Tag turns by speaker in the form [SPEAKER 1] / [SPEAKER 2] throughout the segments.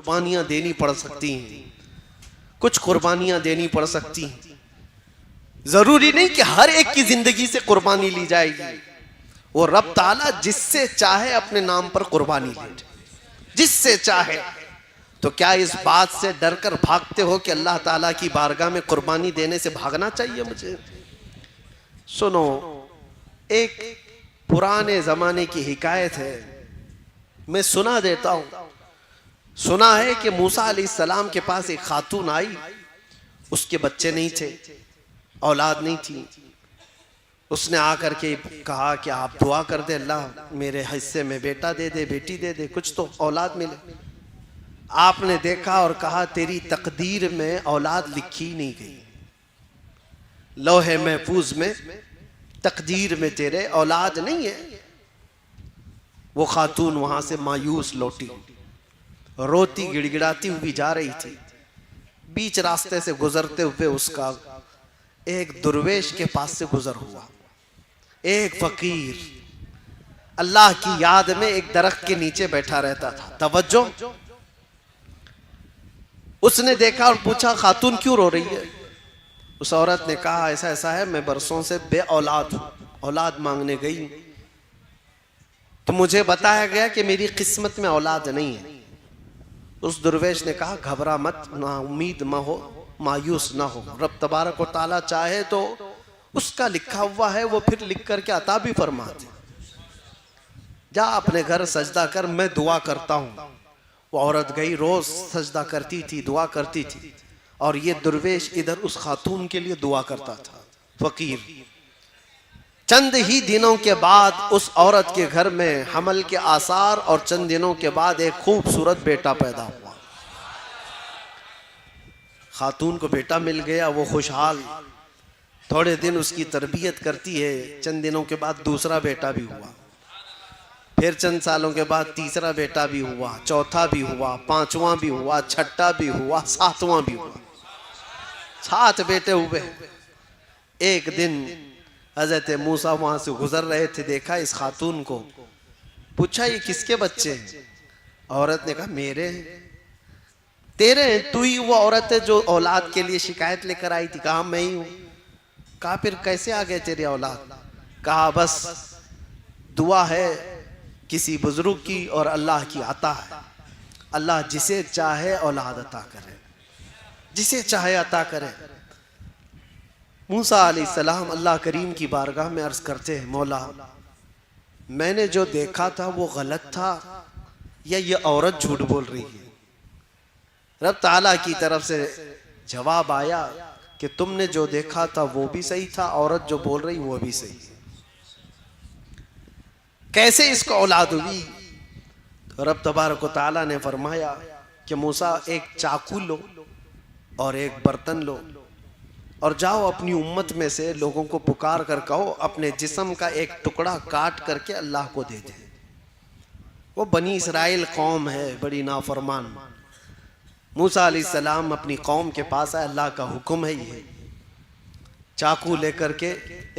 [SPEAKER 1] कुर्बानियां देनी पड़ सकती हैं, कुछ कुर्बानियां देनी पड़ सकती हैं। जरूरी नहीं कि हर एक की जिंदगी से कुर्बानी ली जाएगी। वो रब ताला जिससे चाहे अपने नाम पर कुर्बानी ले, जिससे चाहे। तो क्या इस बात से डरकर भागते हो कि अल्लाह ताला की बारगाह में कुर्बानी देने से भागना चाहिए मुझे? सुनो, एक पुराने जमाने की हिकायत है, मैं सुना देता हूं। सुना है कि मूसा अलैहिस्सलाम के पास एक खातून आई, उसके बच्चे नहीं थे, औलाद नहीं थी। उसने आकर के कहा कि आप दुआ कर दे, अल्लाह मेरे हिस्से में बेटा दे दे, बेटी दे दे, कुछ तो औलाद मिले। आपने देखा और कहा तेरी तकदीर में औलाद लिखी नहीं गई, लौहे महफूज में तकदीर में तेरे औलाद नहीं है। वो खातून वहां से मायूस लौटी, रोती गिड़गिड़ाती हुई जा रही थी। बीच रास्ते से गुजरते हुए उसका एक दुर्वेश के पास से गुजर हुआ। एक फकीर अल्लाह की याद में एक दरख्त के नीचे बैठा रहता था। तवज्जो, उसने देखा और पूछा खातून क्यों रो रही है? उस औरत ने कहा ऐसा ऐसा है, मैं बरसों से बे औलाद हूं, औलाद मांगने गई तो मुझे बताया गया कि मेरी किस्मत में औलाद नहीं है। उस दुर्वेश ने कहा घबरा मत, ना उम्मीद ना हो, मायूस ना हो, रब तबारक व तआला चाहे तो उसका लिखा हुआ है वो फिर लिख करके अता भी फरमाते। जा अपने घर सजदा कर, मैं दुआ करता हूं। वो औरत गई, रोज सजदा करती थी, दुआ करती थी, और ये दुर्वेश इधर उस खातून के लिए दुआ करता था। फकीर चंद ही दिनों के बाद उस औरत के घर में हमल के आसार, और चंद दिनों के बाद एक खूबसूरत बेटा पैदा हुआ। खातून को बेटा मिल गया, वो खुशहाल। थोड़े दिन उसकी तरबियत करती है, चंद दिनों के बाद दूसरा बेटा भी हुआ, फिर चंद सालों के बाद तीसरा बेटा भी हुआ, चौथा भी हुआ, पांचवा भी हुआ, छठा भी हुआ, सातवां भी हुआ। 7 बेटे हुए। एक दिन हजरत मूसा वहां से गुजर रहे थे, देखा इस खातून को, पूछा ये किसके बच्चे हैं? औरत ने कहा मेरे। तेरे? तू ही वो औरत है जो औलाद के लिए शिकायत लेकर आई थी? कहा मैं ही हूं। कहा फिर कैसे आ गए तेरी औलाद? कहा बस दुआ है किसी बुजुर्ग की और अल्लाह की अता है। अल्लाह जिसे चाहे औलाद अता करे, जिसे चाहे अता करे। मूसा अलैहिस्सलाम अल्लाह करीम की बारगाह में अर्ज करते हैं, मौला मैंने जो देखा था वो गलत था या ये औरत झूठ बोल रही है? रब ताला की तरफ से जवाब आया कि तुमने जो देखा था वो भी सही था, औरत जो बोल रही वो भी सही है। कैसे इसको औलाद हुई? तो रब तबारक व तआला ने फरमाया कि मूसा एक चाकू लो और एक बर्तन लो और जाओ अपनी उम्मत में से लोगों को पुकार कर कहो अपने जिस्म का एक टुकड़ा काट करके अल्लाह को दे दे। वो बनी इसराइल कौम है, बड़ी नाफरमान। मूसा अलैहिस्सलाम अपनी कौम के पास आए, अल्लाह का हुक्म है ये। चाकू लेकर के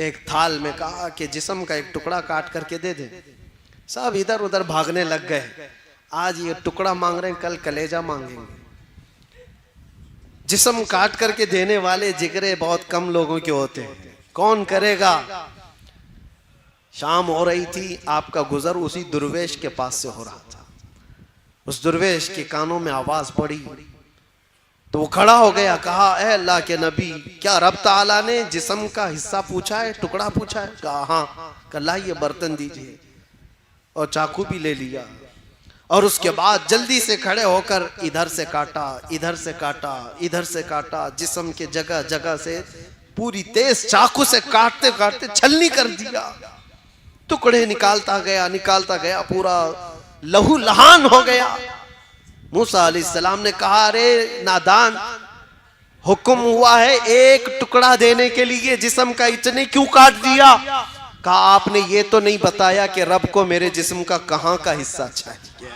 [SPEAKER 1] एक थाल में कहा कि जिस्म का एक टुकड़ा काट करके दे दे। सब इधर उधर भागने लग गए। आज ये टुकड़ा मांग रहे हैं, कल कलेजा मांगेंगे। जिस्म काट करके देने वाले जिगरे बहुत कम लोगों के होते हैं, कौन करेगा? शाम हो रही थी, आपका गुजर उसी दुर्वेश के पास से हो रहा था। उस दुर्वेश के कानों में आवाज पड़ी तो वो खड़ा हो गया, कहा ए अल्लाह के नबी, क्या रब ताला ने जिस्म का हिस्सा पूछा है, टुकड़ा पूछा है? कहा हाँ। कहा ये बर्तन दीजिए, और चाकू भी ले लिया, और उसके बाद जल्दी से खड़े होकर इधर से काटा, इधर से काटा, इधर से काटा, जिस्म के जगह जगह से पूरी तेज चाकू से काटते काटते छलनी कर दिया। टुकड़े निकालता गया, पूरा लहू लहान हो गया। मूसा अलैहिस्सलाम ने कहा अरे नादान, हुक्म हुआ है एक टुकड़ा देने के लिए, जिस्म का इतने क्यों काट दिया? कहा आपने ये तो नहीं बताया कि रब को मेरे जिस्म का कहां का हिस्सा चाहिए,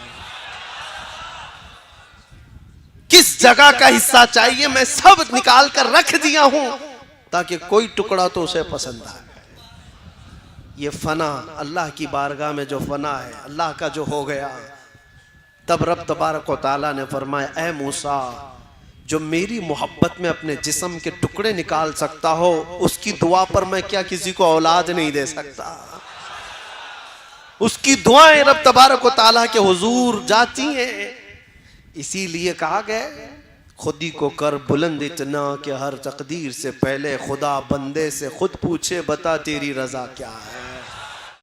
[SPEAKER 1] किस जगह का हिस्सा चाहिए। मैं सब निकाल कर रख दिया हूं ताकि कोई टुकड़ा तो उसे पसंद आए। ये फना, अल्लाह की बारगाह में जो फना है, अल्लाह का जो हो गया, तब रब तबारक व तआला ने फरमाया, ऐ मूसा, जो मेरी मोहब्बत में अपने जिस्म के टुकड़े निकाल सकता हो, उसकी दुआ पर मैं क्या किसी को औलाद नहीं दे सकता। उसकी दुआएं रब तबारक व तआला के हुजूर जाती हैं। इसीलिए कहा गया, खुदी को कर बुलंद इतना कि हर तकदीर से पहले खुदा बंदे से खुद पूछे, बता तेरी रजा क्या है।